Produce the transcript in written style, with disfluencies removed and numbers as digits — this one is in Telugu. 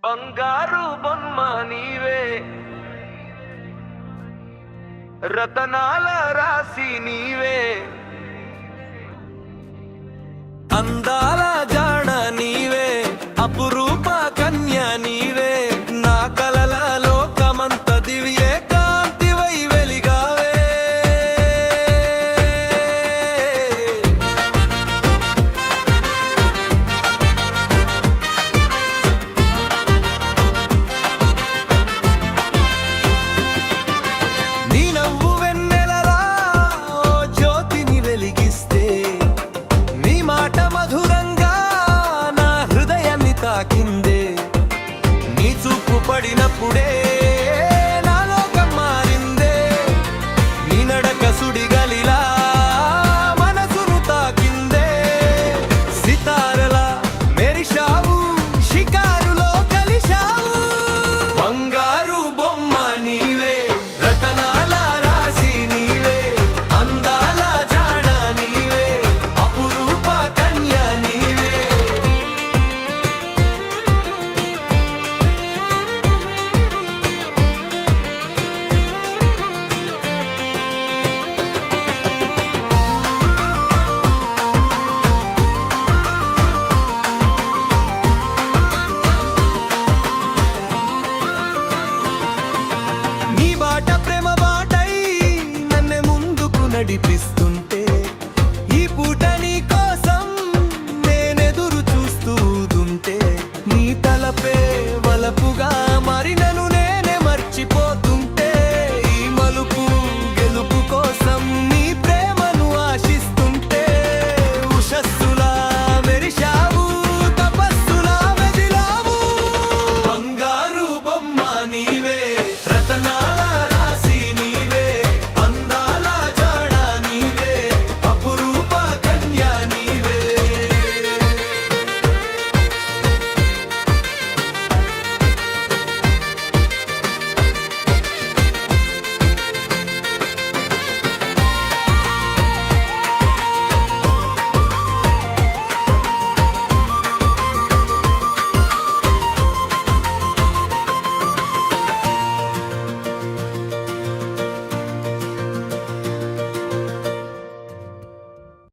బంగారు బొమ్మ నీవే, రతనాల రాసి నీవే, అందాల జాణ నీవే, అపురూప కన్య నీవే, నా కలల లోకమంత దివ్యే కాంతివై వెలిగావే. నీ నవ్వు వెన్నెలలా ఓ జ్యోతిని వెలిగిస్తే, నీ మాట మధురంగా నా హృదయాన్ని తాకిందే, నీ చూపు పడినప్పుడే నా లోకం మారిందే, నీ నడక సుడిగలిలా మనసును తాకిందే, సితారలా మెరిశావు, షికారులో కలిశావు, బంగారు బొమ్మ నీవే, రతనాల రాశి నీవే, అందాల జాడ నీవే, అపురూప కన్య నీవే. నీ బాట ప్రేమ బాటై నన్ను ముందుకు నడిపిస్తుంటే, ఈ పూట నీ కోసం నేనెదురు చూస్తూంటే, నీ తలపే వలపుగా మారిన